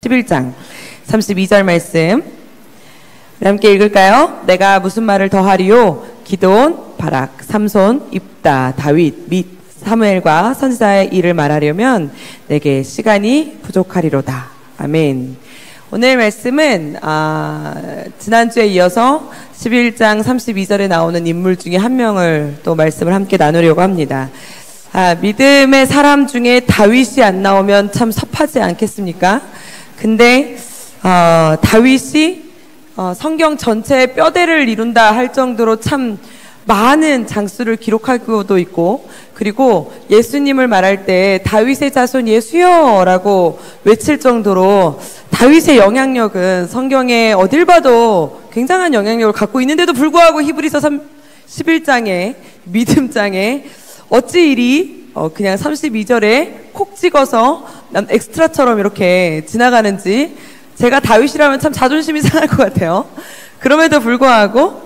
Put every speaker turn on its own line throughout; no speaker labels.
11장 32절 말씀 우리 함께 읽을까요? 내가 무슨 말을 더하리요? 기드온, 바락, 삼손, 입다, 다윗 및 사무엘과 선지자의 일을 말하려면 내게 시간이 부족하리로다. 아멘. 오늘 말씀은 지난주에 이어서 11장 32절에 나오는 인물 중에 한 명을 또 말씀을 함께 나누려고 합니다. 믿음의 사람 중에 다윗이 안 나오면 참 섭하지 않겠습니까? 근데 다윗이 성경 전체의 뼈대를 이룬다 할 정도로 참 많은 장수를 기록하고도 있고, 그리고 예수님을 말할 때 다윗의 자손 예수여 라고 외칠 정도로 다윗의 영향력은 성경에 어딜 봐도 굉장한 영향력을 갖고 있는데도 불구하고 히브리서 11장에 믿음장에 어찌 이리 그냥 32절에 콕 찍어서 엑스트라처럼 이렇게 지나가는지 제가 다윗이라면 참 자존심이 상할 것 같아요. 그럼에도 불구하고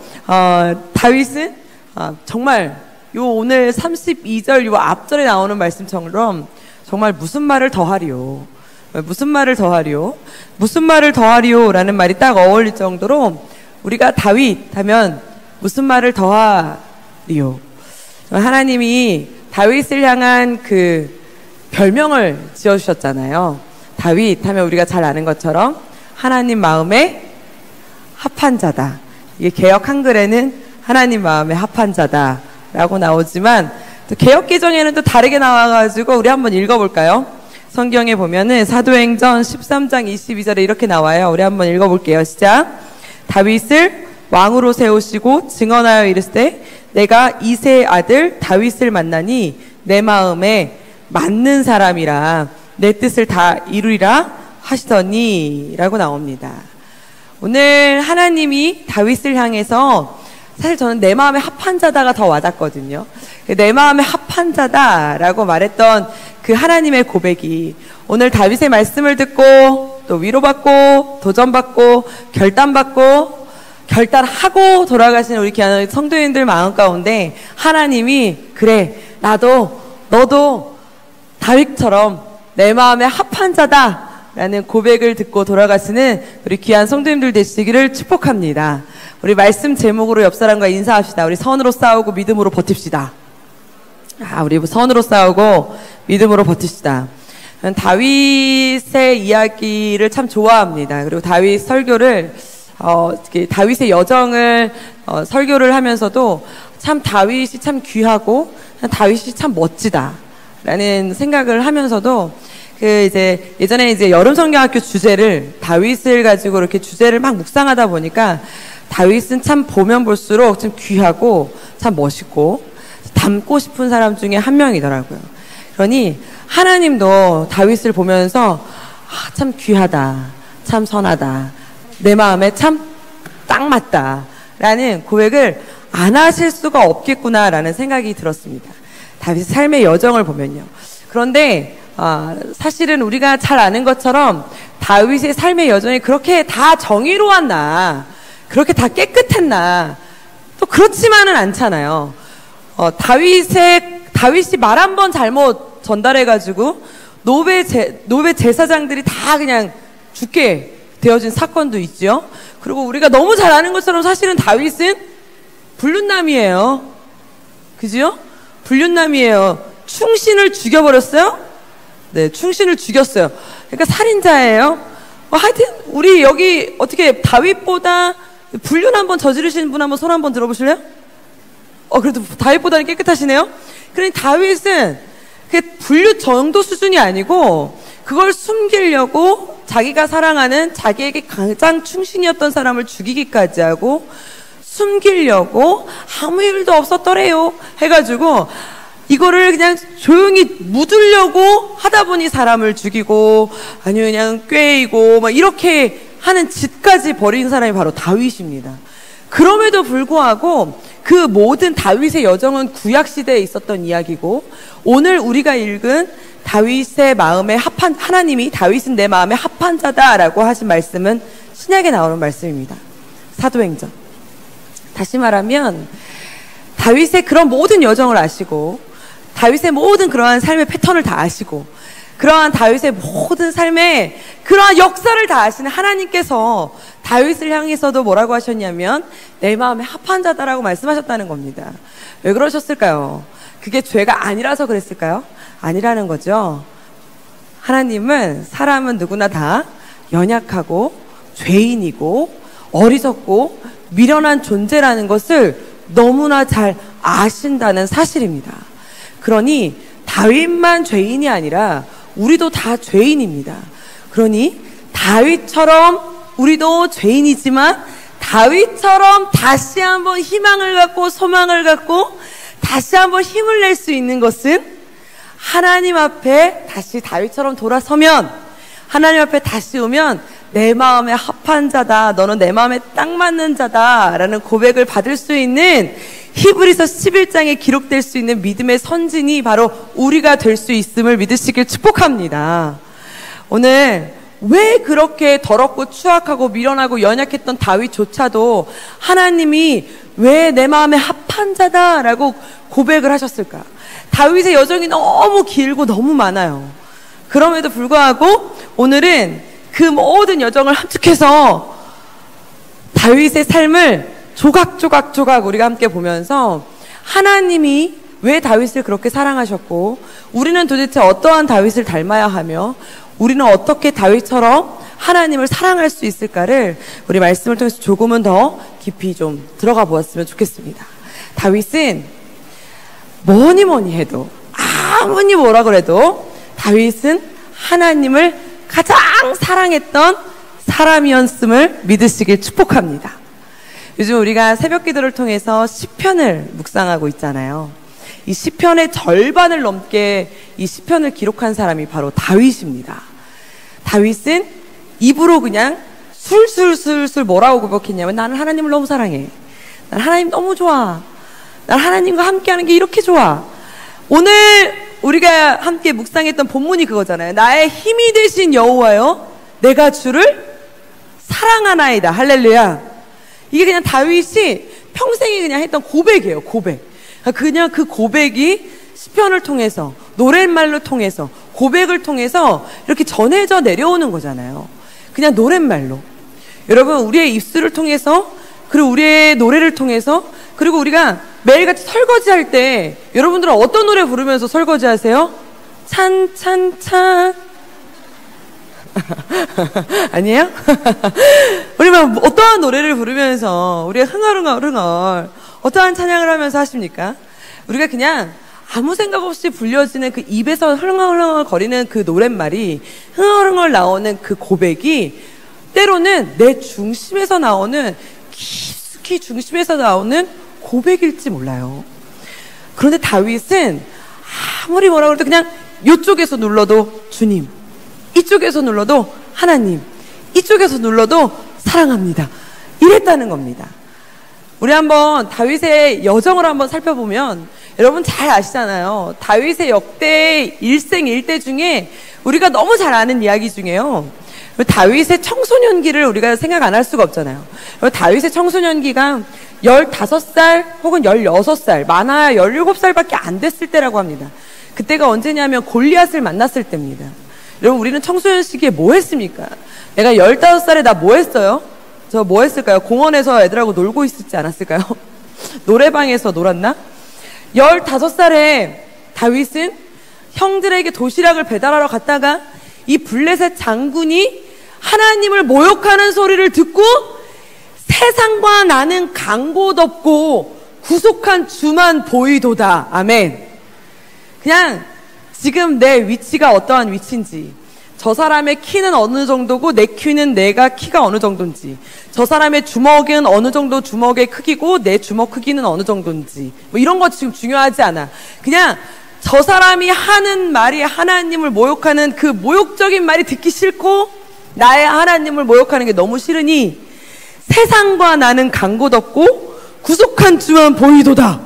다윗은 정말 요 오늘 32절 요 앞절에 나오는 말씀처럼 정말 무슨 말을 더하리요, 무슨 말을 더하리요, 무슨 말을 더하리요 라는 말이 딱 어울릴 정도로 우리가 다윗 하면 무슨 말을 더하리요. 하나님이 다윗을 향한 그 별명을 지어주셨잖아요. 다윗 하면 우리가 잘 아는 것처럼 하나님 마음에 합한 자다. 이게 개역 한글에는 하나님 마음에 합한 자다 라고 나오지만 또 개역 개정에는 또 다르게 나와가지고 우리 한번 읽어볼까요? 성경에 보면은 사도행전 13장 22절에 이렇게 나와요. 우리 한번 읽어볼게요. 시작. 다윗을 왕으로 세우시고 증언하여 이르시되 내가 이새의 아들 다윗을 만나니 내 마음에 맞는 사람이라 내 뜻을 다 이루리라 하시더니 라고 나옵니다. 오늘 하나님이 다윗을 향해서 사실 저는 내 마음에 합한 자다가 더 와닿거든요. 내 마음에 합한 자다라고 말했던 그 하나님의 고백이 오늘 다윗의 말씀을 듣고 또 위로받고 도전받고 결단하고 돌아가시는 우리 귀한 성도님들 마음 가운데 하나님이 그래 너도 다윗처럼 내 마음에 합한 자다 라는 고백을 듣고 돌아가시는 우리 귀한 성도님들 되시기를 축복합니다. 우리 말씀 제목으로 옆 사람과 인사합시다. 우리 선으로 싸우고 믿음으로 버팁시다. 우리 선으로 싸우고 믿음으로 버팁시다. 다윗의 이야기를 참 좋아합니다. 그리고 다윗 설교를 다윗의 여정을 설교를 하면서도 참 다윗이 참 귀하고 다윗이 참 멋지다라는 생각을 하면서도 이제 예전에 이제 여름 성경학교 주제를 다윗을 가지고 이렇게 주제를 막 묵상하다 보니까 다윗은 참 보면 볼수록 참 귀하고 참 멋있고 닮고 싶은 사람 중에 한 명이더라고요. 그러니 하나님도 다윗을 보면서 참 귀하다, 참 선하다, 내 마음에 참 딱 맞다 라는 고백을 안 하실 수가 없겠구나라는 생각이 들었습니다. 다윗의 삶의 여정을 보면요. 그런데 사실은 우리가 잘 아는 것처럼 다윗의 삶의 여정이 그렇게 다 정의로웠나, 그렇게 다 깨끗했나, 또 그렇지만은 않잖아요. 다윗이 말 한 번 잘못 전달해가지고 노베 제사장들이 다 그냥 죽게 되어진 사건도 있죠. 그리고 우리가 너무 잘 아는 것처럼 사실은 다윗은 불륜남이에요. 그죠? 불륜남이에요. 충신을 죽여버렸어요? 네, 충신을 죽였어요. 그러니까 살인자예요. 하여튼 우리 여기 어떻게 다윗보다 불륜 한번 저지르시는 분 한번 손 한번 들어보실래요? 그래도 다윗보다는 깨끗하시네요. 그러니 다윗은 그 불륜 정도 수준이 아니고 그걸 숨기려고 자기가 사랑하는 자기에게 가장 충신이었던 사람을 죽이기까지 하고 숨기려고 아무 일도 없었더래요 해가지고 이거를 그냥 조용히 묻으려고 하다 보니 사람을 죽이고 아니면 그냥 꾀이고 막 이렇게 하는 짓까지 벌인 사람이 바로 다윗입니다. 그럼에도 불구하고 그 모든 다윗의 여정은 구약시대에 있었던 이야기고 오늘 우리가 읽은 다윗의 마음에 합한, 하나님이 다윗은 내 마음에 합한 자다라고 하신 말씀은 신약에 나오는 말씀입니다. 사도행전. 다시 말하면 다윗의 그런 모든 여정을 아시고 다윗의 모든 그러한 삶의 패턴을 다 아시고 그러한 다윗의 모든 삶에 그러한 역사를 다 아시는 하나님께서 다윗을 향해서도 뭐라고 하셨냐면 내 마음에 합한 자다라고 말씀하셨다는 겁니다. 왜 그러셨을까요? 그게 죄가 아니라서 그랬을까요? 아니라는 거죠. 하나님은 사람은 누구나 다 연약하고 죄인이고 어리석고 미련한 존재라는 것을 너무나 잘 아신다는 사실입니다. 그러니 다윗만 죄인이 아니라 우리도 다 죄인입니다. 그러니 다윗처럼 우리도 죄인이지만 다윗처럼 다시 한번 희망을 갖고 소망을 갖고 다시 한번 힘을 낼 수 있는 것은 하나님 앞에 다시 다윗처럼 돌아서면, 하나님 앞에 다시 오면 내 마음에 합한 자다, 너는 내 마음에 딱 맞는 자다 라는 고백을 받을 수 있는 히브리서 11장에 기록될 수 있는 믿음의 선진이 바로 우리가 될 수 있음을 믿으시길 축복합니다. 오늘 왜 그렇게 더럽고 추악하고 미련하고 연약했던 다윗조차도 하나님이 왜 내 마음에 합한 자다라고 고백을 하셨을까? 다윗의 여정이 너무 길고 너무 많아요. 그럼에도 불구하고 오늘은 그 모든 여정을 함축해서 다윗의 삶을 조각조각 우리가 함께 보면서 하나님이 왜 다윗을 그렇게 사랑하셨고 우리는 도대체 어떠한 다윗을 닮아야 하며 우리는 어떻게 다윗처럼 하나님을 사랑할 수 있을까를 우리 말씀을 통해서 조금은 더 깊이 좀 들어가 보았으면 좋겠습니다. 다윗은 뭐니 해도 아무니 뭐라 그래도 다윗은 하나님을 가장 사랑했던 사람이었음을 믿으시길 축복합니다. 요즘 우리가 새벽 기도를 통해서 시편을 묵상하고 있잖아요. 이 시편의 절반을 넘게 이 시편을 기록한 사람이 바로 다윗입니다. 다윗은 입으로 그냥 술술술술 뭐라고 고백했냐면 나는 하나님을 너무 사랑해. 난 하나님 너무 좋아. 난 하나님과 함께하는 게 이렇게 좋아. 오늘 우리가 함께 묵상했던 본문이 그거잖아요. 나의 힘이 되신 여호와여 내가 주를 사랑하나이다. 할렐루야. 이게 그냥 다윗이 평생에 그냥 했던 고백이에요. 고백. 그냥 그 고백이 시편을 통해서 노랫말로 통해서 고백을 통해서 이렇게 전해져 내려오는 거잖아요. 그냥 노랫말로. 여러분 우리의 입술을 통해서 그리고 우리의 노래를 통해서 그리고 우리가 매일같이 설거지할 때 여러분들은 어떤 노래 부르면서 설거지 하세요? 찬찬찬 아니에요? 우리만 어떠한 노래를 부르면서 우리가 흥얼흥얼 어떠한 찬양을 하면서 하십니까? 우리가 그냥 아무 생각 없이 불려지는 그 입에서 흥얼흥얼 거리는 그 노랫말이 흥얼흥얼 나오는 그 고백이 때로는 내 중심에서 나오는 깊숙이 중심에서 나오는 고백일지 몰라요. 그런데 다윗은 아무리 뭐라 그래도 그냥 이쪽에서 눌러도 주님, 이쪽에서 눌러도 하나님, 이쪽에서 눌러도 사랑합니다. 이랬다는 겁니다. 우리 한번 다윗의 여정을 한번 살펴보면 여러분 잘 아시잖아요. 다윗의 역대 일생일대 중에 우리가 너무 잘 아는 이야기 중에요. 다윗의 청소년기를 우리가 생각 안 할 수가 없잖아요. 다윗의 청소년기가 15살 혹은 16살, 많아야 17살밖에 안 됐을 때라고 합니다. 그때가 언제냐면 골리앗을 만났을 때입니다. 여러분 우리는 청소년 시기에 뭐 했습니까? 내가 15살에 나 뭐 했어요? 저 뭐 했을까요? 공원에서 애들하고 놀고 있었지 않았을까요? 노래방에서 놀았나? 15살에 다윗은 형들에게 도시락을 배달하러 갔다가 이 블레셋 장군이 하나님을 모욕하는 소리를 듣고 세상과 나는 강고덥고 구속한 주만 보이도다. 아멘. 그냥 지금 내 위치가 어떠한 위치인지, 저 사람의 키는 어느 정도고 내 키는 내가 키가 어느 정도인지, 저 사람의 주먹은 어느 정도 주먹의 크기고 내 주먹 크기는 어느 정도인지, 뭐 이런 거 지금 중요하지 않아. 그냥 저 사람이 하는 말이 하나님을 모욕하는 그 모욕적인 말이 듣기 싫고 나의 하나님을 모욕하는 게 너무 싫으니 세상과 나는 강고덥고 구속한 주만 보이도다.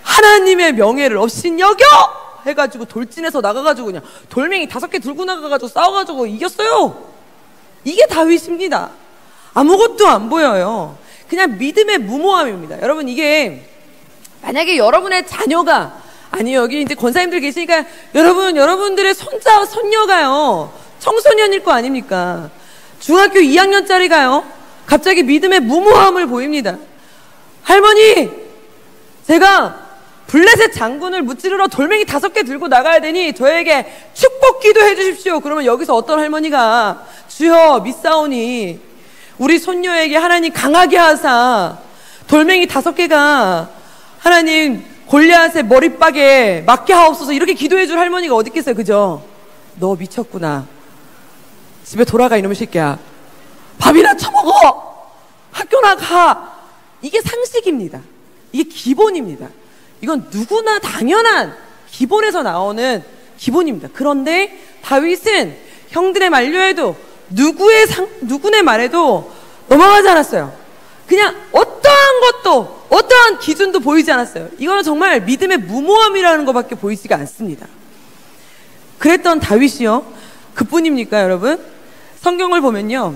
하나님의 명예를 업신여겨 해가지고 돌진해서 나가가지고 그냥 돌멩이 5개 들고 나가가지고 싸워가지고 이겼어요. 이게 다윗입니다. 아무것도 안 보여요. 그냥 믿음의 무모함입니다. 여러분 이게 만약에 여러분의 자녀가 아니, 여기 이제 권사님들 계시니까 여러분들의 손자, 손녀가요, 청소년일 거 아닙니까? 중학교 2학년짜리가요, 갑자기 믿음의 무모함을 보입니다. 할머니, 제가 블레셋 장군을 무찌르러 돌멩이 5개 들고 나가야 되니 저에게 축복 기도해 주십시오. 그러면 여기서 어떤 할머니가 주여 믿사오니 우리 손녀에게 하나님 강하게 하사 돌멩이 5개가 하나님 골리앗의 머리빡에 맞게 하옵소서, 이렇게 기도해 줄 할머니가 어디 있겠어요. 그죠? 너 미쳤구나. 집에 돌아가, 이놈의 새끼야. 밥이나 처먹어. 학교나 가. 이게 상식입니다. 이게 기본입니다. 이건 누구나 당연한 기본에서 나오는 기본입니다. 그런데 다윗은 형들의 만류에도 누구네 말에도 넘어가지 않았어요. 그냥 어떠한 것도, 어떠한 기준도 보이지 않았어요. 이거는 정말 믿음의 무모함이라는 것밖에 보이지가 않습니다. 그랬던 다윗이요, 그뿐입니까 여러분? 성경을 보면요,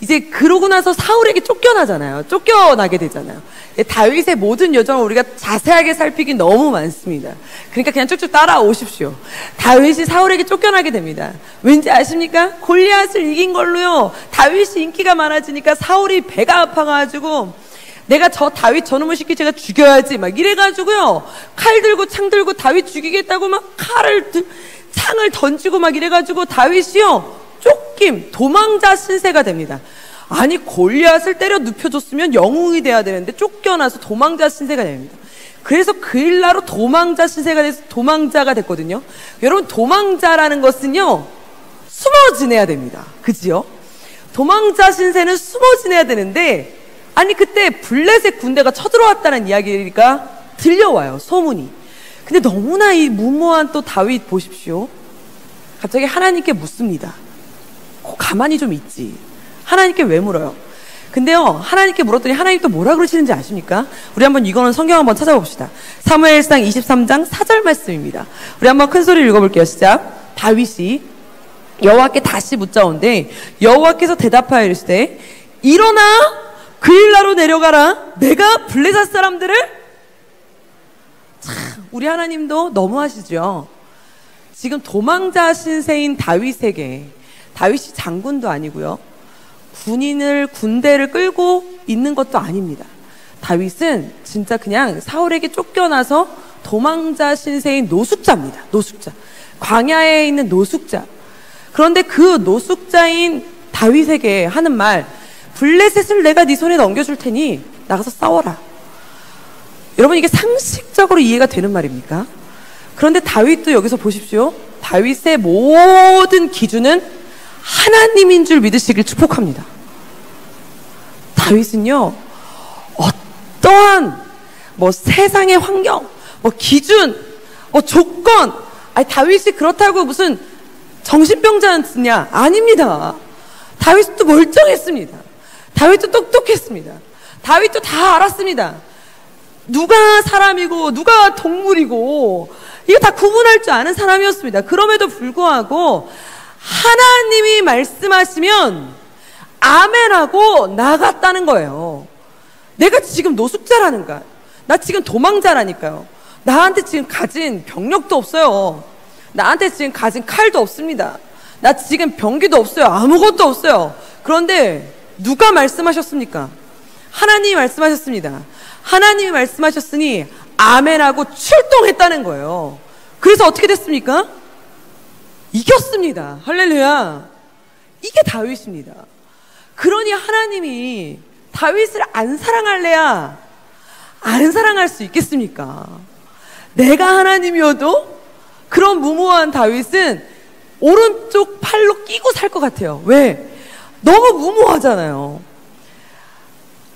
이제 그러고 나서 사울에게 쫓겨나잖아요. 쫓겨나게 되잖아요. 다윗의 모든 여정을 우리가 자세하게 살피기 너무 많습니다. 그러니까 그냥 쭉쭉 따라오십시오. 다윗이 사울에게 쫓겨나게 됩니다. 왠지 아십니까? 골리앗을 이긴 걸로요, 다윗이 인기가 많아지니까 사울이 배가 아파가지고 내가 저 다윗 저놈의 새끼 제가 죽여야지 막 이래가지고요, 칼 들고 창 들고 다윗 죽이겠다고 막 창을 던지고 막 이래가지고 다윗이요, 쫓김, 도망자 신세가 됩니다. 아니, 골리앗을 때려 눕혀줬으면 영웅이 돼야 되는데 쫓겨나서 도망자 신세가 됩니다. 그래서 그 일나로 도망자 신세가 돼서 도망자가 됐거든요. 여러분, 도망자라는 것은요, 숨어 지내야 됩니다. 그지요? 도망자 신세는 숨어 지내야 되는데, 아니 그때 블레셋 군대가 쳐들어왔다는 이야기가 들려와요, 소문이. 근데 너무나 이 무모한 또 다윗 보십시오. 갑자기 하나님께 묻습니다. 가만히 좀 있지. 하나님께 왜 물어요? 근데요, 하나님께 물었더니 하나님 또 뭐라 그러시는지 아십니까? 우리 한번 이거는 성경 한번 찾아봅시다. 사무엘상 23장 4절 말씀입니다. 우리 한번 큰 소리로 읽어볼게요. 시작. 다윗이 여호와께 다시 묻자온데 여호와께서 대답하여 이르시되 일어나 그일라로 내려가라. 내가 블레셋 사람들을, 참 우리 하나님도 너무하시죠. 지금 도망자 신세인 다윗에게, 다윗이 장군도 아니고요, 군대를 끌고 있는 것도 아닙니다. 다윗은 진짜 그냥 사울에게 쫓겨나서 도망자 신세인 노숙자입니다. 노숙자. 광야에 있는 노숙자. 그런데 그 노숙자인 다윗에게 하는 말, 블레셋을 내가 네 손에 넘겨줄 테니 나가서 싸워라. 여러분, 이게 상식적으로 이해가 되는 말입니까? 그런데 다윗도 여기서 보십시오. 다윗의 모든 기준은 하나님인 줄 믿으시길 축복합니다. 다윗은요, 어떠한 세상의 환경, 기준, 조건, 아니 다윗이 그렇다고 무슨 정신병자였냐? 아닙니다. 다윗도 멀쩡했습니다. 다윗도 똑똑했습니다. 다윗도 다 알았습니다. 누가 사람이고 누가 동물이고 이거 다 구분할 줄 아는 사람이었습니다. 그럼에도 불구하고 하나님이 말씀하시면 아멘하고 나갔다는 거예요. 내가 지금 노숙자라는가? 나 지금 도망자라니까요. 나한테 지금 가진 병력도 없어요. 나한테 지금 가진 칼도 없습니다. 나 지금 병기도 없어요. 아무것도 없어요. 그런데 누가 말씀하셨습니까? 하나님이 말씀하셨습니다. 하나님이 말씀하셨으니 아멘하고 출동했다는 거예요. 그래서 어떻게 됐습니까? 이겼습니다. 할렐루야. 이게 다윗입니다. 그러니 하나님이 다윗을 안 사랑할래야 안 사랑할 수 있겠습니까? 내가 하나님이어도 그런 무모한 다윗은 오른쪽 팔로 끼고 살 것 같아요. 왜? 너무 무모하잖아요.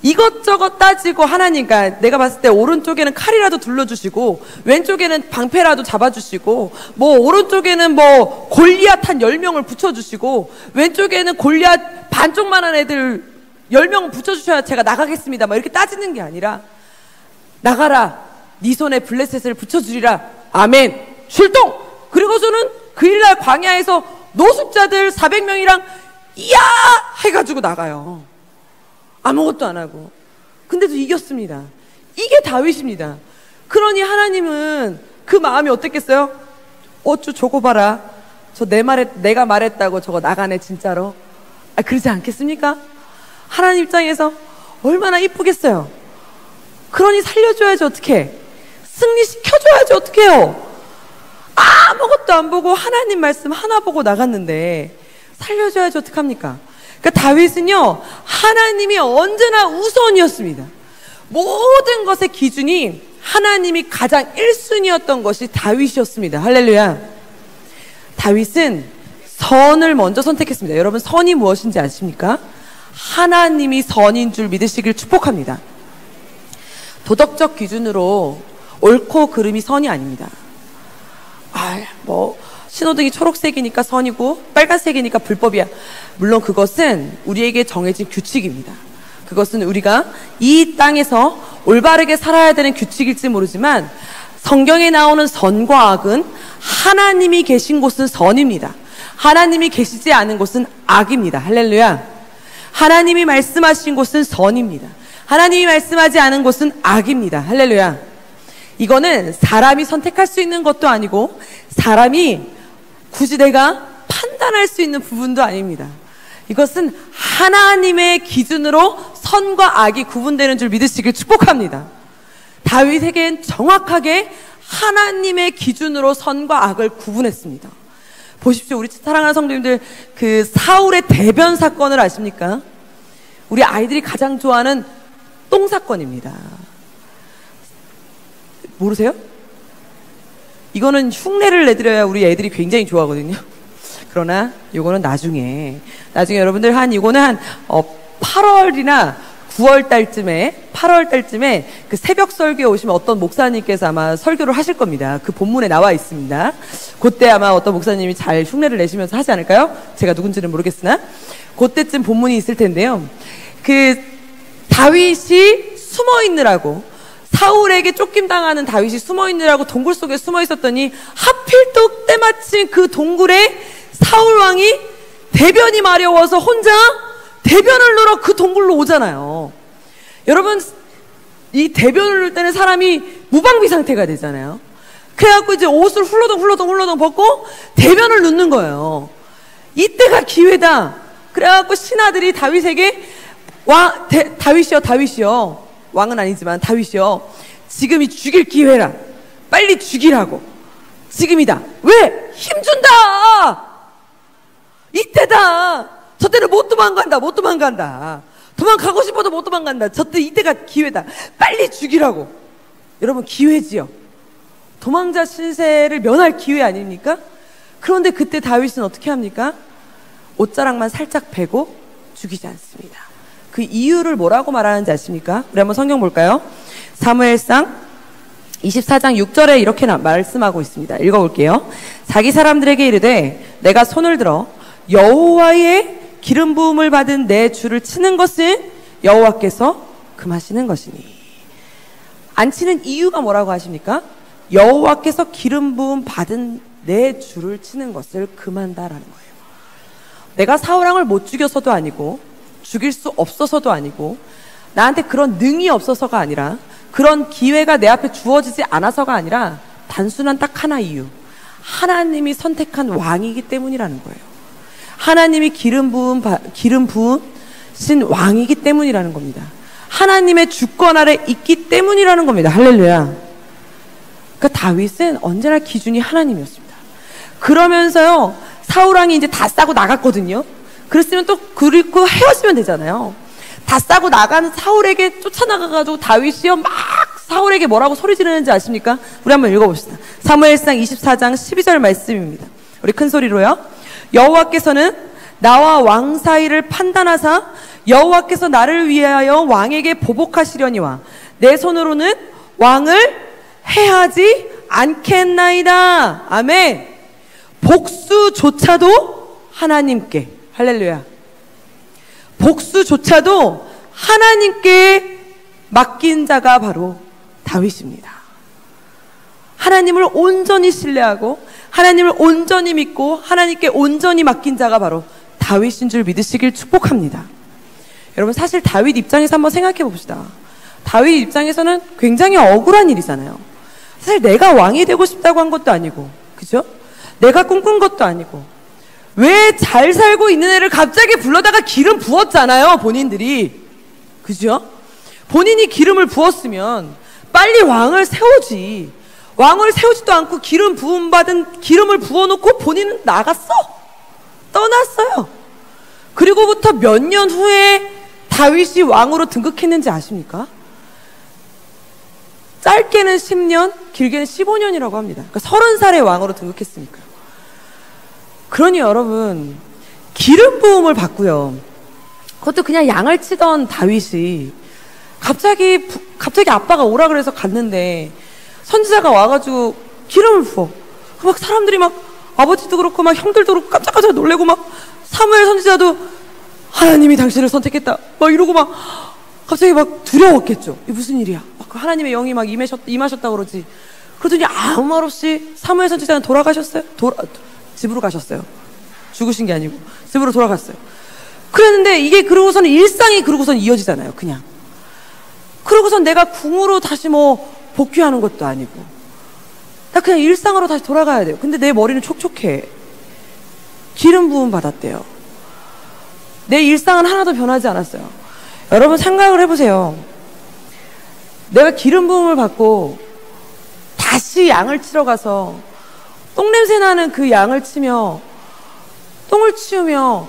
이것저것 따지고 하나님, 그러니까 내가 봤을 때 오른쪽에는 칼이라도 둘러주시고 왼쪽에는 방패라도 잡아주시고 오른쪽에는 골리앗 한 10명을 붙여주시고 왼쪽에는 골리앗 반쪽만한 애들 10명 붙여주셔야 제가 나가겠습니다. 이렇게 따지는 게 아니라 나가라. 네 손에 블레셋을 붙여주리라. 아멘. 출동. 그리고서는 그 일날 광야에서 노숙자들 400명이랑 이야 해가지고 나가요. 아무것도 안 하고. 근데도 이겼습니다. 이게 다윗입니다. 그러니 하나님은 그 마음이 어땠겠어요? 어쭈 저거 봐라. 저 내가 말했다고 저거 나가네 진짜로. 그러지 않겠습니까? 하나님 입장에서 얼마나 이쁘겠어요. 그러니 살려줘야지 어떡해. 승리시켜줘야지 어떡해요. 아무것도 안 보고 하나님 말씀 하나 보고 나갔는데 살려줘야지 어떡합니까? 그러니까 다윗은요, 하나님이 언제나 우선이었습니다. 모든 것의 기준이 하나님이 가장 1순위였던 것이 다윗이었습니다. 할렐루야. 다윗은 선을 먼저 선택했습니다. 여러분, 선이 무엇인지 아십니까? 하나님이 선인 줄 믿으시길 축복합니다. 도덕적 기준으로 옳고 그름이 선이 아닙니다. 신호등이 초록색이니까 선이고 빨간색이니까 불법이야. 물론 그것은 우리에게 정해진 규칙입니다. 그것은 우리가 이 땅에서 올바르게 살아야 되는 규칙일지 모르지만 성경에 나오는 선과 악은 하나님이 계신 곳은 선입니다. 하나님이 계시지 않은 곳은 악입니다. 할렐루야. 하나님이 말씀하신 곳은 선입니다. 하나님이 말씀하지 않은 곳은 악입니다. 할렐루야. 이거는 사람이 선택할 수 있는 것도 아니고 사람이 굳이 내가 판단할 수 있는 부분도 아닙니다. 이것은 하나님의 기준으로 선과 악이 구분되는 줄 믿으시길 축복합니다. 다윗에겐 정확하게 하나님의 기준으로 선과 악을 구분했습니다. 보십시오. 우리 사랑하는 성도님들, 그 사울의 대변 사건을 아십니까? 우리 아이들이 가장 좋아하는 똥 사건입니다. 모르세요? 이거는 흉내를 내드려야 우리 애들이 굉장히 좋아하거든요. 그러나 요거는 나중에 여러분들 이거는 한 8월이나 9월 달쯤에 그 새벽 설교에 오시면 어떤 목사님께서 아마 설교를 하실 겁니다. 그 본문에 나와 있습니다. 그때 아마 어떤 목사님이 잘 흉내를 내시면서 하지 않을까요? 제가 누군지는 모르겠으나 그때쯤 본문이 있을 텐데요. 그 다윗이 숨어 있느라고, 사울에게 쫓김당하는 다윗이 숨어 있느라고 동굴 속에 숨어 있었더니 하필 또 때마침 그 동굴에 사울 왕이 대변이 마려워서 혼자 대변을 누러 그 동굴로 오잖아요. 여러분, 이 대변을 누를 때는 사람이 무방비 상태가 되잖아요. 그래갖고 이제 옷을 훌러덩 벗고 대변을 눕는 거예요. 이때가 기회다. 그래갖고 신하들이 다윗에게 다윗이요. 왕은 아니지만 다윗이요. 지금이 죽일 기회라. 빨리 죽이라고. 지금이다. 왜? 힘준다. 이때다. 저때는 못 도망간다. 도망가고 싶어도 못 도망간다. 저때 이때가 기회다. 빨리 죽이라고. 여러분, 기회지요. 도망자 신세를 면할 기회 아닙니까? 그런데 그때 다윗은 어떻게 합니까? 옷자락만 살짝 베고 죽이지 않습니다. 그 이유를 뭐라고 말하는지 아십니까? 우리 한번 성경 볼까요? 사무엘상 24장 6절에 이렇게 말씀하고 있습니다. 읽어볼게요. 자기 사람들에게 이르되 내가 손을 들어 여호와의 기름 부음을 받은 내 주를 치는 것은 여호와께서 금하시는 것이니. 안 치는 이유가 뭐라고 하십니까? 여호와께서 기름 부음 받은 내 주를 치는 것을 금한다라는 거예요. 내가 사울왕을 못 죽여서도 아니고 죽일 수 없어서도 아니고 나한테 그런 능이 없어서가 아니라 그런 기회가 내 앞에 주어지지 않아서가 아니라 단순한 딱 하나 이유. 하나님이 선택한 왕이기 때문이라는 거예요. 하나님이 기름 부으신 왕이기 때문이라는 겁니다. 하나님의 주권 아래 있기 때문이라는 겁니다. 할렐루야. 그러니까 다윗은 언제나 기준이 하나님이었습니다. 그러면서요, 사울왕이 이제 다 싸고 나갔거든요. 그랬으면 또 그리고 헤어지면 되잖아요. 다 싸고 나가는 사울에게 쫓아나가가지고 다윗이요 막 사울에게 뭐라고 소리 지르는지 아십니까? 우리 한번 읽어봅시다. 사무엘상 24장 12절 말씀입니다. 우리 큰 소리로요. 여호와께서는 나와 왕 사이를 판단하사 여호와께서 나를 위하여 왕에게 보복하시려니와 내 손으로는 왕을 해하지 않겠나이다. 아멘. 복수조차도 하나님께. 할렐루야. 복수조차도 하나님께 맡긴 자가 바로 다윗입니다. 하나님을 온전히 신뢰하고 하나님을 온전히 믿고 하나님께 온전히 맡긴 자가 바로 다윗인 줄 믿으시길 축복합니다. 여러분, 사실 다윗 입장에서 한번 생각해 봅시다. 다윗 입장에서는 굉장히 억울한 일이잖아요. 사실 내가 왕이 되고 싶다고 한 것도 아니고, 그죠? 내가 꿈꾼 것도 아니고, 왜 잘 살고 있는 애를 갑자기 불러다가 기름 부었잖아요, 본인들이. 그죠? 본인이 기름을 부었으면 빨리 왕을 세우지. 왕을 세우지도 않고 기름 부음받은 기름을 부어놓고 본인은 나갔어. 떠났어요. 그리고부터 몇 년 후에 다윗이 왕으로 등극했는지 아십니까? 짧게는 10년, 길게는 15년이라고 합니다. 그러니까 30살에 왕으로 등극했으니까요. 그러니 여러분, 기름 부음을 받고요. 그것도 그냥 양을 치던 다윗이 갑자기 아빠가 오라 그래서 갔는데 선지자가 와가지고 기름을 부어. 막 사람들이 막 아버지도 그렇고 막 형들도 그렇고 깜짝깜짝 놀래고 막 사무엘 선지자도 하나님이 당신을 선택했다 막 이러고 막 갑자기 막 두려웠겠죠. 이게 무슨 일이야? 막 하나님의 영이 막 임하셨다 그러지. 그러더니 아무 말 없이 사무엘 선지자는 돌아가셨어요. 집으로 가셨어요. 죽으신 게 아니고 집으로 돌아갔어요. 그랬는데 이게 그러고서는 일상이 그러고선 이어지잖아요. 그냥. 그러고선 내가 궁으로 다시 뭐 복귀하는 것도 아니고 나 그냥 일상으로 다시 돌아가야 돼요. 근데 내 머리는 촉촉해. 기름 부음 받았대요. 내 일상은 하나도 변하지 않았어요. 여러분 생각을 해보세요. 내가 기름 부음을 받고 다시 양을 치러 가서 똥냄새 나는 그 양을 치며 똥을 치우며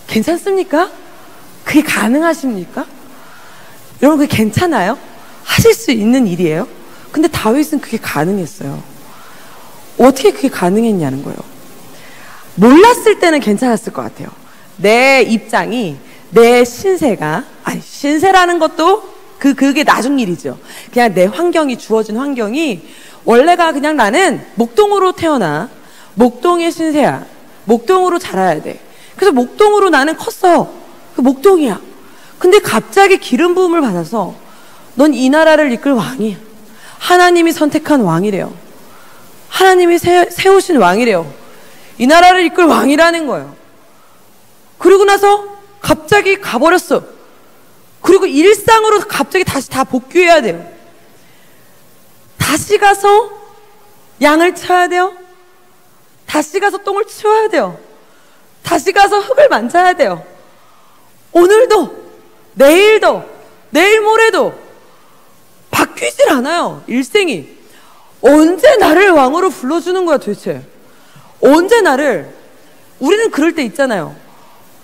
괜찮습니까? 그게 가능하십니까? 여러분 그게 괜찮아요? 하실 수 있는 일이에요? 근데 다윗은 그게 가능했어요. 어떻게 그게 가능했냐는 거예요. 몰랐을 때는 괜찮았을 것 같아요. 내 입장이, 내 신세가, 아니 신세라는 것도 그게 나중 일이죠. 그냥 내 환경이, 주어진 환경이 원래가 그냥 나는 목동으로 태어나 목동의 신세야. 목동으로 자라야 돼. 그래서 목동으로 나는 컸어요. 그 목동이야. 근데 갑자기 기름 부음을 받아서 넌 이 나라를 이끌 왕이야. 하나님이 선택한 왕이래요. 하나님이 세우신 왕이래요. 이 나라를 이끌 왕이라는 거예요. 그리고 나서 갑자기 가버렸어. 그리고 일상으로 갑자기 다시 다 복귀해야 돼요. 다시 가서 양을 쳐야 돼요. 다시 가서 똥을 치워야 돼요. 다시 가서 흙을 만져야 돼요. 오늘도, 내일도, 내일 모레도 바뀌질 않아요. 일생이. 언제 나를 왕으로 불러주는 거야 도대체? 언제 나를? 우리는 그럴 때 있잖아요.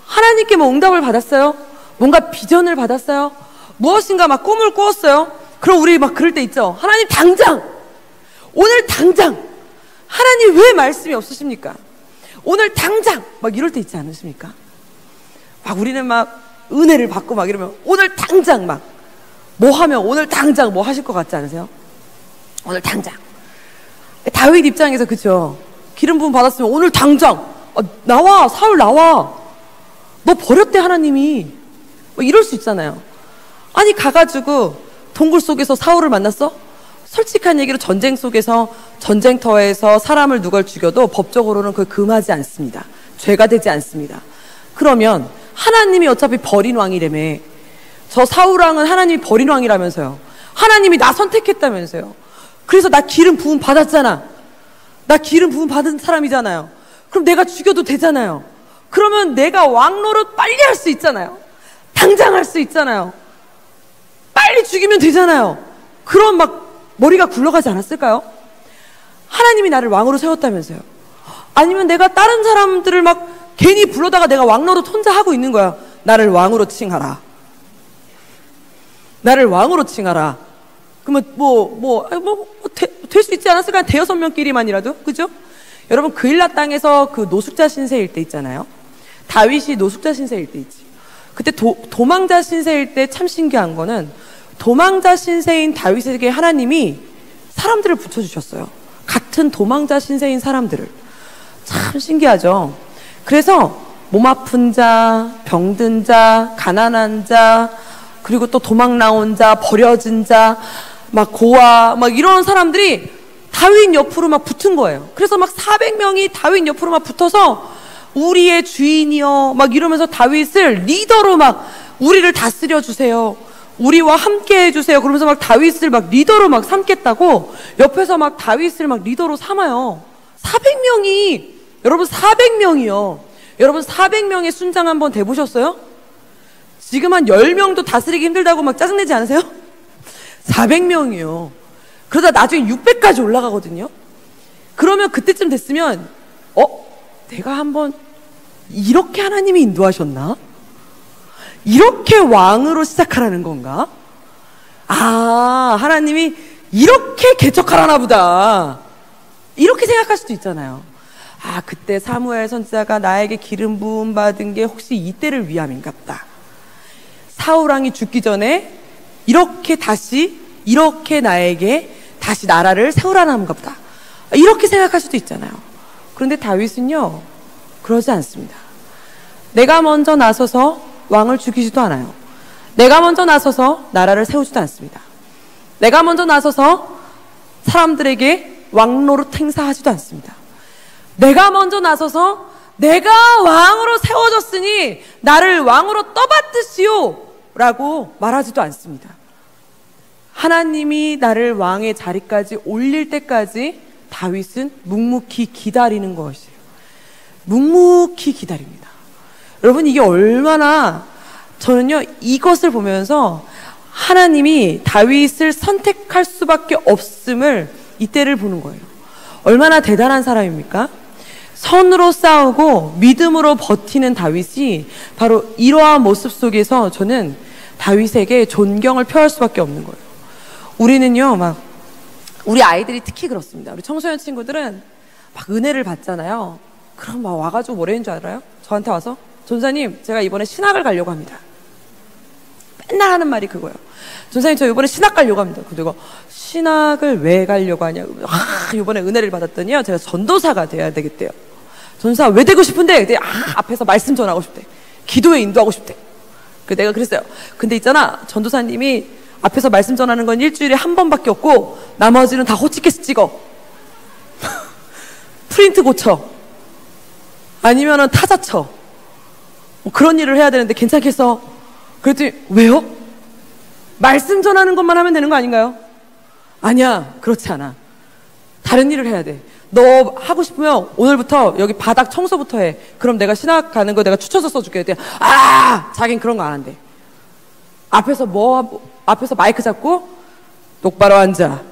하나님께 뭐 응답을 받았어요? 뭔가 비전을 받았어요? 무엇인가 막 꿈을 꾸었어요? 그럼 우리 막 그럴 때 있죠. 하나님 당장! 오늘 당장! 하나님 왜 말씀이 없으십니까? 오늘 당장! 막 이럴 때 있지 않으십니까? 막 우리는 막 은혜를 받고 막 이러면 오늘 당장 막 뭐 하면 오늘 당장 뭐 하실 것 같지 않으세요? 오늘 당장. 다윗 입장에서 그쵸? 기름 부음 받았으면 오늘 당장 나와 사울 나와 너 버렸대 하나님이 뭐 이럴 수 있잖아요. 아니 가가지고 동굴 속에서 사울을 만났어? 솔직한 얘기로 전쟁 속에서 전쟁터에서 사람을 누굴 죽여도 법적으로는 그걸 금하지 않습니다. 죄가 되지 않습니다. 그러면 하나님이 어차피 버린 왕이라며. 저 사울왕은 하나님이 버린 왕이라면서요. 하나님이 나 선택했다면서요. 그래서 나 기름 부음 받았잖아. 나 기름 부음 받은 사람이잖아요. 그럼 내가 죽여도 되잖아요. 그러면 내가 왕 노릇 빨리 할 수 있잖아요. 당장 할 수 있잖아요. 빨리 죽이면 되잖아요. 그럼 막 머리가 굴러가지 않았을까요? 하나님이 나를 왕으로 세웠다면서요. 아니면 내가 다른 사람들을 막 괜히 불러다가 내가 왕 노릇 혼자 하고 있는 거야. 나를 왕으로 칭하라. 나를 왕으로 칭하라. 그러면 될 수 있지 않았을까? 대여섯 명끼리만이라도. 그죠? 여러분, 그일라 땅에서 그 노숙자 신세일 때 있잖아요. 다윗이 노숙자 신세일 때 있지. 그때 도망자 신세일 때 참 신기한 거는 도망자 신세인 다윗에게 하나님이 사람들을 붙여주셨어요. 같은 도망자 신세인 사람들을. 참 신기하죠. 그래서 몸 아픈 자, 병든 자, 가난한 자, 그리고 또 도망 나온 자, 버려진 자, 막 고아, 막 이런 사람들이 다윗 옆으로 막 붙은 거예요. 그래서 막 400명이 다윗 옆으로 막 붙어서 우리의 주인이여 막 이러면서 다윗을 리더로 막 우리를 다스려 주세요. 우리와 함께 해주세요. 그러면서 막 다윗을 막 리더로 막 삼겠다고 옆에서 막 다윗을 막 리더로 삼아요. 400명이, 여러분 400명이요. 여러분 400명의 순장 한번 돼보셨어요? 지금 한 10명도 다스리기 힘들다고 막 짜증내지 않으세요? 400명이요. 그러다 나중에 600까지 올라가거든요. 그러면 그때쯤 됐으면 내가 한번 이렇게 하나님이 인도하셨나? 이렇게 왕으로 시작하라는 건가? 하나님이 이렇게 개척하라나 보다. 이렇게 생각할 수도 있잖아요. 그때 사무엘 선지자가 나에게 기름 부음 받은 게 혹시 이때를 위함인가 보다. 사울왕이 죽기 전에 이렇게 나에게 다시 나라를 세우라는가 보다. 이렇게 생각할 수도 있잖아요. 그런데 다윗은요, 그러지 않습니다. 내가 먼저 나서서 왕을 죽이지도 않아요. 내가 먼저 나서서 나라를 세우지도 않습니다. 내가 먼저 나서서 사람들에게 왕노릇 행사하지도 않습니다. 내가 먼저 나서서 내가 왕으로 세워졌으니 나를 왕으로 떠받드시오 라고 말하지도 않습니다. 하나님이 나를 왕의 자리까지 올릴 때까지 다윗은 묵묵히 기다리는 것이에요. 묵묵히 기다립니다. 여러분, 이게 얼마나, 저는요 이것을 보면서 하나님이 다윗을 선택할 수밖에 없음을 이때를 보는 거예요. 얼마나 대단한 사람입니까? 선으로 싸우고 믿음으로 버티는 다윗이 바로 이러한 모습 속에서 저는 다윗에게 존경을 표할 수밖에 없는 거예요. 우리는요, 우리 아이들이 특히 그렇습니다. 우리 청소년 친구들은 막 은혜를 받잖아요. 그럼 막 와가지고 뭐라는 줄 알아요? 저한테 와서, 전사님, 제가 이번에 신학을 가려고 합니다. 맨날 하는 말이 그거예요. 전사님, 저 이번에 신학 가려고 합니다. 그리고 신학을 왜 가려고 하냐? 이번에 은혜를 받았더니요, 제가 전도사가 돼야 되겠대요. 전도사 왜 되고 싶은데? 근데 앞에서 말씀 전하고 싶대. 기도에 인도하고 싶대. 내가 그랬어요. 근데 있잖아, 전도사님이 앞에서 말씀 전하는 건 일주일에 한 번밖에 없고 나머지는 다 호치케스 찍어. 프린트 고쳐. 아니면은 타자 쳐. 그런 일을 해야 되는데 괜찮겠어? 그랬더니 왜요? 말씀 전하는 것만 하면 되는 거 아닌가요? 아니야, 그렇지 않아. 다른 일을 해야 돼. 너 하고 싶으면 오늘부터 여기 바닥 청소부터 해. 그럼 내가 신학 가는 거 내가 추천서 써줄게. 자긴 그런 거 안 한대. 앞에서 마이크 잡고 똑바로 앉아.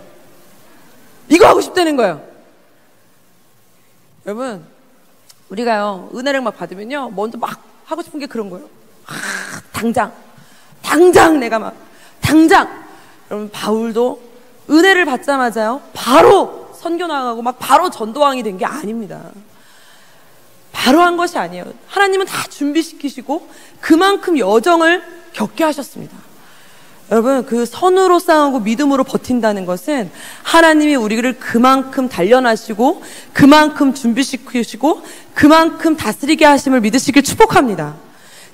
이거 하고 싶다는 거예요. 여러분, 우리가요 은혜를 막 받으면요 먼저 막 하고 싶은 게 그런 거예요. 당장 내가 여러분, 바울도 은혜를 받자마자요 바로 선교 나가고 막 바로 전도왕이 된 게 아닙니다. 바로 한 것이 아니에요. 하나님은 다 준비시키시고 그만큼 여정을 겪게 하셨습니다. 여러분, 그 선으로 싸우고 믿음으로 버틴다는 것은 하나님이 우리를 그만큼 단련하시고 그만큼 준비시키시고 그만큼 다스리게 하심을 믿으시길 축복합니다.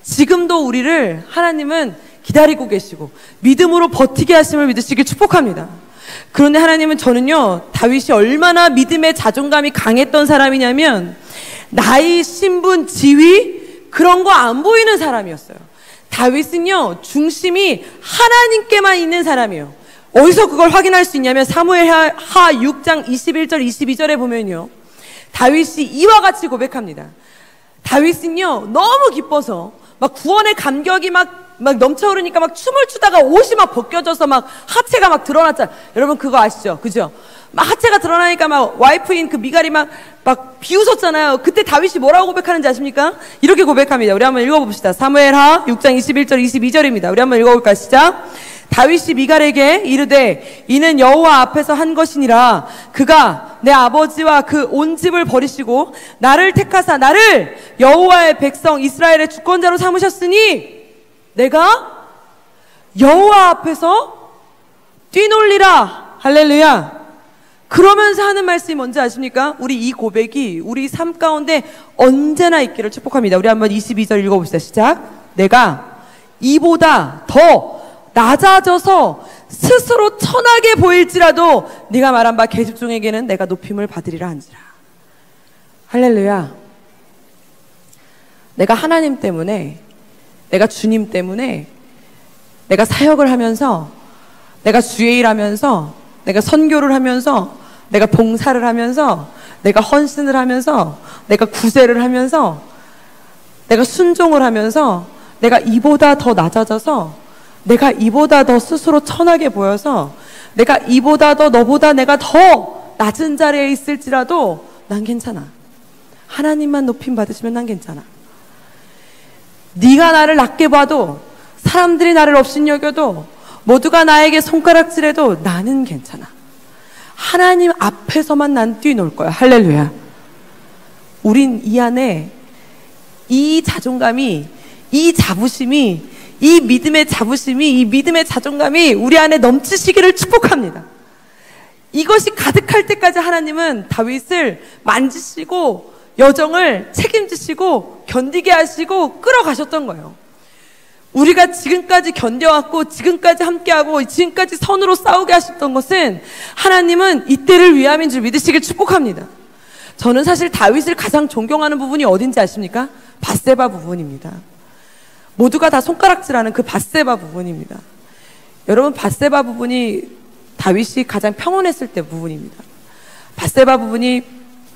지금도 우리를 하나님은 기다리고 계시고 믿음으로 버티게 하심을 믿으시길 축복합니다. 그런데 하나님은, 저는요 다윗이 얼마나 믿음의 자존감이 강했던 사람이냐면 나이, 신분, 지위 그런 거 안 보이는 사람이었어요. 다윗은요 중심이 하나님께만 있는 사람이에요. 어디서 그걸 확인할 수 있냐면 사무엘하 6장 21절 22절에 보면요, 다윗이 이와 같이 고백합니다. 다윗은요 너무 기뻐서 막 구원의 감격이 막 넘쳐흐르니까 막 춤을 추다가 옷이 막 벗겨져서 막 하체가 막 드러났잖아요. 여러분 그거 아시죠? 그죠? 막 하체가 드러나니까 막 와이프인 그 미갈이 막 비웃었잖아요. 그때 다윗이 뭐라고 고백하는지 아십니까? 이렇게 고백합니다. 우리 한번 읽어봅시다. 사무엘하 6장 21절 22절입니다. 우리 한번 읽어볼까요? 시작. 다윗이 미갈에게 이르되 이는 여호와 앞에서 한 것이니라. 그가 내 아버지와 그 온 집을 버리시고 나를 택하사 나를 여호와의 백성 이스라엘의 주권자로 삼으셨으니 내가 여호와 앞에서 뛰놀리라. 할렐루야. 그러면서 하는 말씀이 뭔지 아십니까? 우리 이 고백이 우리 삶 가운데 언제나 있기를 축복합니다. 우리 한번 22절 읽어봅시다. 시작. 내가 이보다 더 낮아져서 스스로 천하게 보일지라도 네가 말한 바 계집종에게는 내가 높임을 받으리라 한지라. 할렐루야. 내가 하나님 때문에, 내가 주님 때문에, 내가 사역을 하면서, 내가 주의 일 하면서, 내가 선교를 하면서, 내가 봉사를 하면서, 내가 헌신을 하면서, 내가 구제를 하면서, 내가 순종을 하면서, 내가 이보다 더 낮아져서, 내가 이보다 더 스스로 천하게 보여서, 내가 이보다 더 너보다 내가 더 낮은 자리에 있을지라도 난 괜찮아. 하나님만 높임 받으시면 난 괜찮아. 네가 나를 낮게 봐도, 사람들이 나를 업신여겨도, 모두가 나에게 손가락질해도 나는 괜찮아. 하나님 앞에서만 난 뛰놀 거야. 할렐루야. 우린 이 안에 이 자존감이, 이 자부심이, 이 믿음의 자부심이, 이 믿음의 자존감이 우리 안에 넘치시기를 축복합니다. 이것이 가득할 때까지 하나님은 다윗을 만지시고 여정을 책임지시고 견디게 하시고 끌어가셨던 거예요. 우리가 지금까지 견뎌왔고 지금까지 함께하고 지금까지 선으로 싸우게 하셨던 것은 하나님은 이때를 위함인 줄 믿으시길 축복합니다. 저는 사실 다윗을 가장 존경하는 부분이 어딘지 아십니까? 밧세바 부분입니다. 모두가 다 손가락질하는 그 밧세바 부분입니다. 여러분, 밧세바 부분이 다윗이 가장 평온했을 때 부분입니다. 밧세바 부분이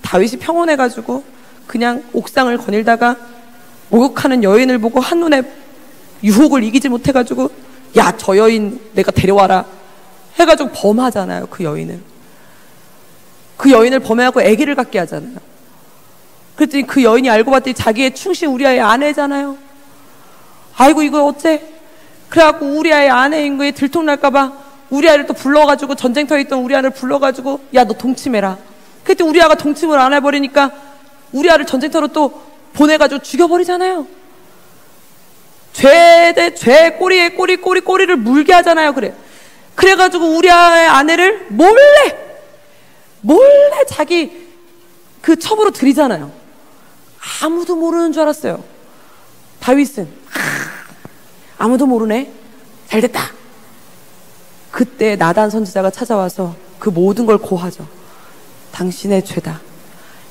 다윗이 평온해가지고 그냥 옥상을 거닐다가 목욕하는 여인을 보고 한눈에 유혹을 이기지 못해가지고 야, 저 여인 내가 데려와라 해가지고 범하잖아요. 그 여인을 범해갖고 아기를 갖게 하잖아요. 그랬더니 그 여인이 알고 봤더니 자기의 충신 우리아의 아내잖아요. 아이고 이거 어째? 그래갖고 우리아의 아내인 거에 들통날까봐 우리아를 또 불러가지고 전쟁터에 있던 우리아를 불러가지고 야, 너 동침해라. 그때 우리아가 동침을 안 해버리니까 우리아를 전쟁터로 또 보내가지고 죽여버리잖아요. 죄 대 죄, 꼬리에 꼬리를 물게 하잖아요. 그래가지고 우리아의 아내를 몰래 자기 그 첩으로 들이잖아요. 아무도 모르는 줄 알았어요. 다윗은 아무도 모르네. 잘됐다. 그때 나단 선지자가 찾아와서 그 모든 걸 고하죠. 당신의 죄다.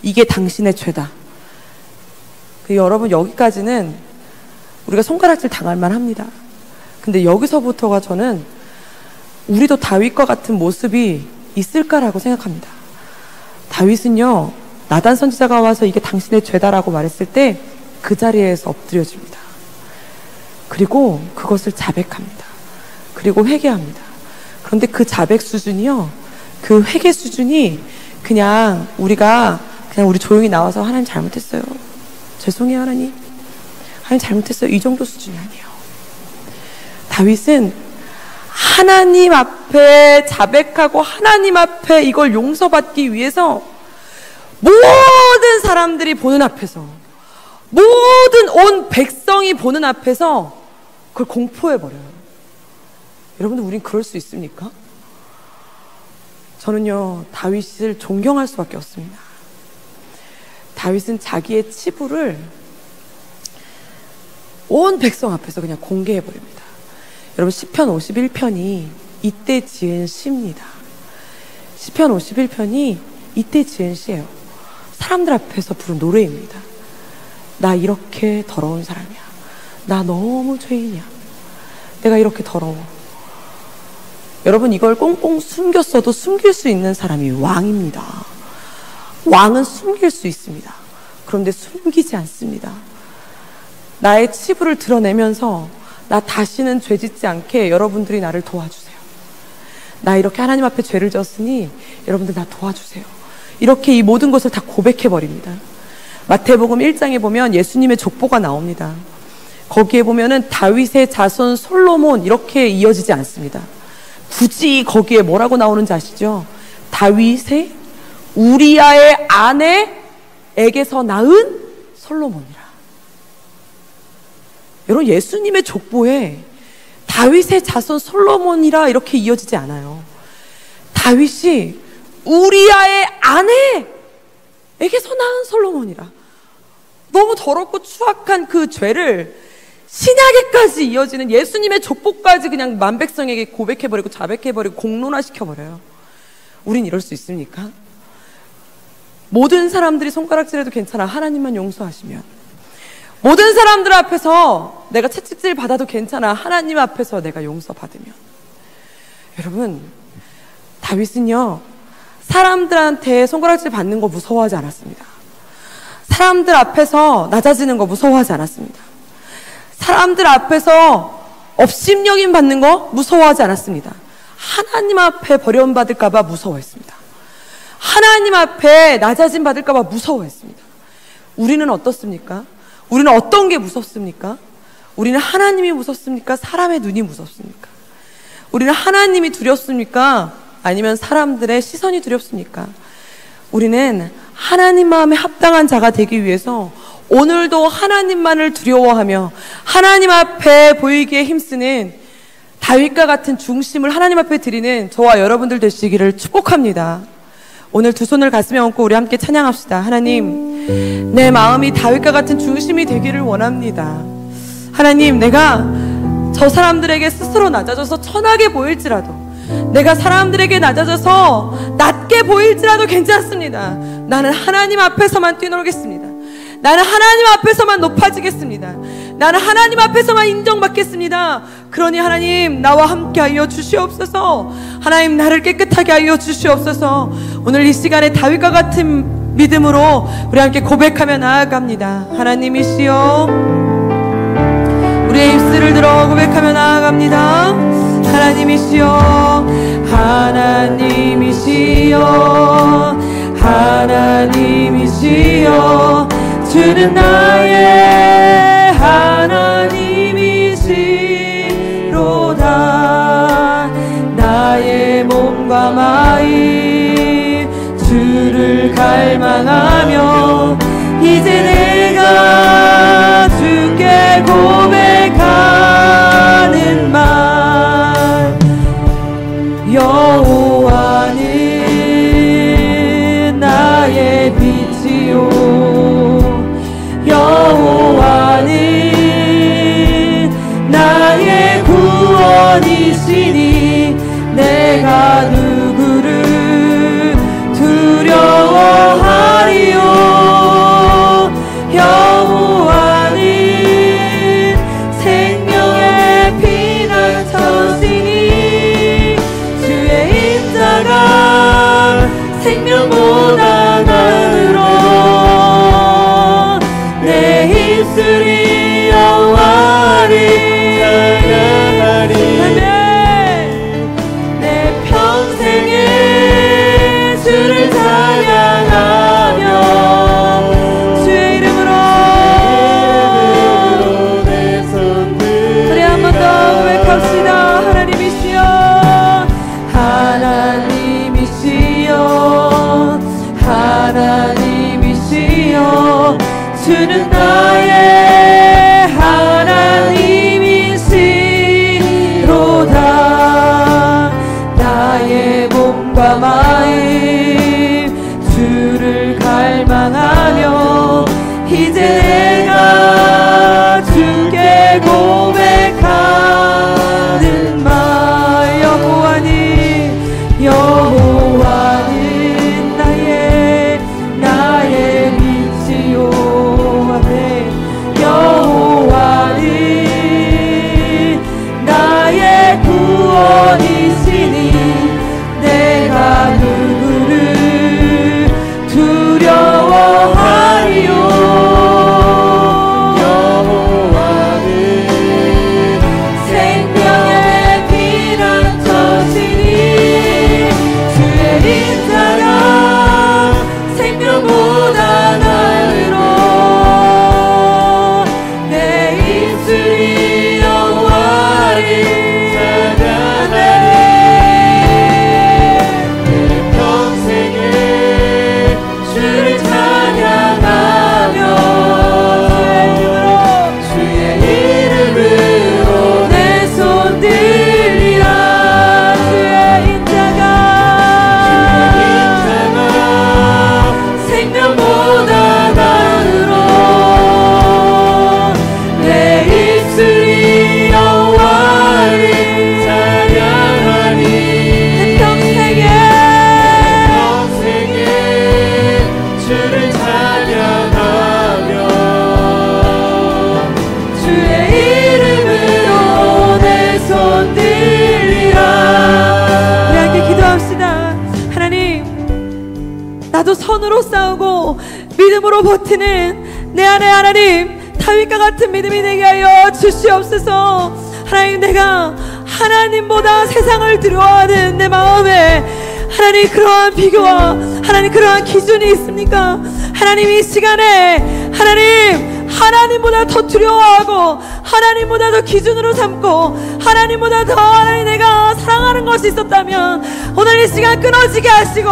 이게 당신의 죄다. 여러분, 여기까지는 우리가 손가락질 당할 만합니다. 근데 여기서부터가 저는 우리도 다윗과 같은 모습이 있을까라고 생각합니다. 다윗은요, 나단 선지자가 와서 이게 당신의 죄다라고 말했을 때 그 자리에서 엎드려집니다. 그리고 그것을 자백합니다. 그리고 회개합니다. 그런데 그 자백 수준이요, 그 회개 수준이 그냥 우리 조용히 나와서 하나님 잘못했어요. 죄송해요 하나님. 하나님 잘못했어요. 이 정도 수준이 아니에요. 다윗은 하나님 앞에 자백하고 하나님 앞에 이걸 용서받기 위해서 모든 사람들이 보는 앞에서, 모든 온 백성이 보는 앞에서 그걸 공포해버려요. 여러분들, 우린 그럴 수 있습니까? 저는요, 다윗을 존경할 수밖에 없습니다. 다윗은 자기의 치부를 온 백성 앞에서 그냥 공개해버립니다. 여러분, 시편 51편이 이때 지은 시입니다. 시편 51편이 이때 지은 시예요. 사람들 앞에서 부른 노래입니다. 나 이렇게 더러운 사람이야. 나 너무 죄인이야. 내가 이렇게 더러워. 여러분, 이걸 꽁꽁 숨겼어도 숨길 수 있는 사람이 왕입니다. 왕은 숨길 수 있습니다. 그런데 숨기지 않습니다. 나의 치부를 드러내면서 나 다시는 죄 짓지 않게 여러분들이 나를 도와주세요. 나 이렇게 하나님 앞에 죄를 졌으니 여러분들 나 도와주세요. 이렇게 이 모든 것을 다 고백해버립니다. 마태복음 1장에 보면 예수님의 족보가 나옵니다. 거기에 보면은 다윗의 자손 솔로몬 이렇게 이어지지 않습니다. 굳이 거기에 뭐라고 나오는지 아시죠? 다윗의 우리아의 아내에게서 낳은 솔로몬이라. 여러분, 예수님의 족보에 다윗의 자손 솔로몬이라 이렇게 이어지지 않아요. 다윗이 우리아의 아내에게서 낳은 솔로몬이라. 너무 더럽고 추악한 그 죄를 신약에까지 이어지는 예수님의 족보까지 그냥 만백성에게 고백해버리고 자백해버리고 공론화시켜버려요. 우린 이럴 수 있습니까? 모든 사람들이 손가락질해도 괜찮아. 하나님만 용서하시면. 모든 사람들 앞에서 내가 채찍질 받아도 괜찮아. 하나님 앞에서 내가 용서받으면. 여러분, 다윗은요, 사람들한테 손가락질 받는 거 무서워하지 않았습니다. 사람들 앞에서 낮아지는 거 무서워하지 않았습니다. 사람들 앞에서 업심여김 받는 거 무서워하지 않았습니다. 하나님 앞에 버림받을까봐 무서워했습니다. 하나님 앞에 낮아짐 받을까봐 무서워했습니다. 우리는 어떻습니까? 우리는 어떤 게 무섭습니까? 우리는 하나님이 무섭습니까? 사람의 눈이 무섭습니까? 우리는 하나님이 두렵습니까? 아니면 사람들의 시선이 두렵습니까? 우리는 하나님 마음에 합당한 자가 되기 위해서 오늘도 하나님만을 두려워하며 하나님 앞에 보이기에 힘쓰는 다윗과 같은 중심을 하나님 앞에 드리는 저와 여러분들 되시기를 축복합니다. 오늘 두 손을 가슴에 얹고 우리 함께 찬양합시다. 하나님, 내 마음이 다윗과 같은 중심이 되기를 원합니다. 하나님, 내가 저 사람들에게 스스로 낮아져서 천하게 보일지라도, 내가 사람들에게 낮아져서 낮게 보일지라도 괜찮습니다. 나는 하나님 앞에서만 뛰놀겠습니다. 나는 하나님 앞에서만 높아지겠습니다. 나는 하나님 앞에서만 인정받겠습니다. 그러니 하나님, 나와 함께 하여 주시옵소서. 하나님, 나를 깨끗하게 하여 주시옵소서. 오늘 이 시간에 다윗과 같은 믿음으로 우리 함께 고백하며 나아갑니다. 하나님이시여, 우리의 입술을 들어 고백하며 나아갑니다. 하나님이시여, 하나님이시여, 하나님이시여, 주는 나의 하나님이시로다. 나의 몸과 마음 주를 갈망하며 이제 내가 주께 고백하는 말, 여호와는 나의 빛이요, 여호와는 나의 구원이시니 내가 누구를 두려워하리요. 여호와는 생명의 피난처시니 주의 인자가 생명보다 나으로 내 입술이 여호와를 찬양하리. 내 평생에 주를 찬양하며 주의 이름으로 내 손들. 그래, 한 번 더 고백합시다. 하나님이시여, 하나님이시여, 하나님이시여, 주는 나의 하나님이시로다. 나의 몸과 마음 주를 갈망하며 이제 내가 주께 고백하는 말, 여호와는, 여호와는 나의 빛이요, 여호와는 나의 구원이시니 내가 누구 선으로 싸우고 믿음으로 버티는 내 안에 하나님 다윗과 같은 믿음이 되게 하여 주시옵소서. 하나님, 내가 하나님보다 세상을 두려워하는 내 마음에 하나님 그러한 비교와 하나님 그러한 기준이 있습니까? 하나님, 이 시간에 하나님보다 더 두려워하고 하나님보다 더 기준으로 삼고 하나님보다 더 하나님 내가 사랑하는 것이 있었다면 오늘 이 시간 끊어지게 하시고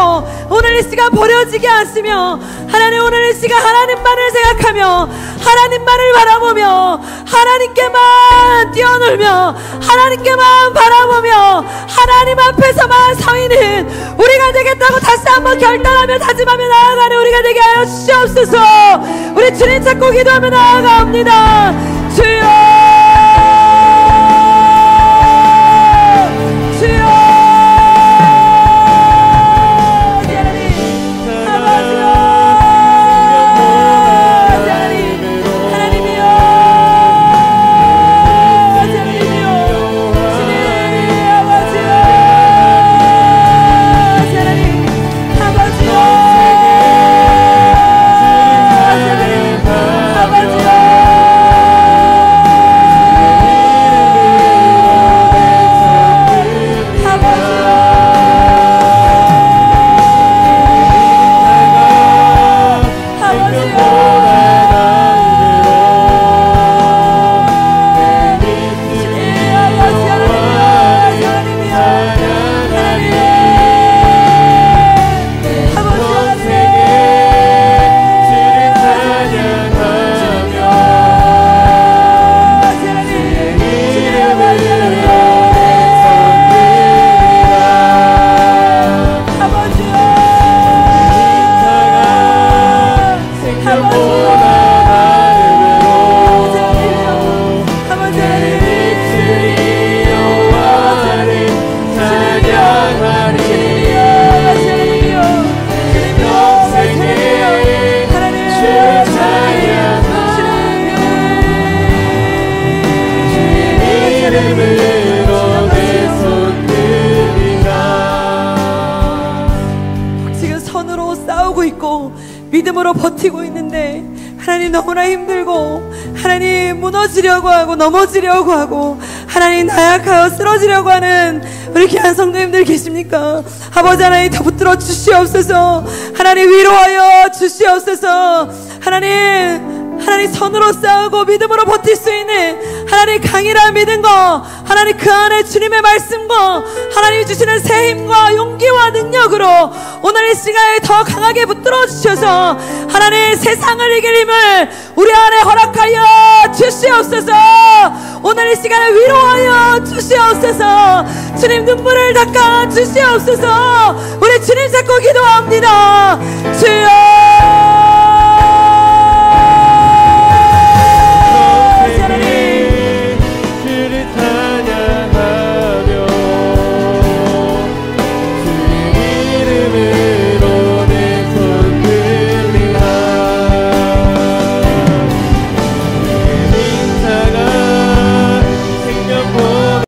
오늘 이 시간 버려지게 하시며 하나님, 오늘 이 시간 하나님만을 생각하며 하나님만을 바라보며 하나님께만 뛰어놀며 하나님께만 바라보며 하나님 앞에서만 서 있는 우리가 되겠다고 다시 한번 결단하며 다짐하며 나아가는 우리가 되게 하여 주시옵소서. 우리 주님 찾고 기도하며 나아가옵니다. 주여, 주여. 믿음으로 버티고 있는데 하나님 너무나 힘들고 하나님 무너지려고 하고 넘어지려고 하고 하나님 나약하여 쓰러지려고 하는 우리 귀한 성도님들 계십니까? 아버지 하나님 더 붙들어 주시옵소서. 하나님 위로하여 주시옵소서. 하나님 선으로 싸우고 믿음으로 버틸 수 있는 하나님 강이란 믿음과 하나님 그 안에 주님의 말씀과 하나님이 주시는 새 힘과 용기와 능력으로 오늘 이 시간에 더 강하게 붙들어 주셔서 하나님 세상을 이길 힘을 우리 안에 허락하여 주시옵소서. 오늘 이 시간에 위로하여 주시옵소서. 주님 눈물을 닦아 주시옵소서. 우리 주님 잡고 기도합니다. 주여.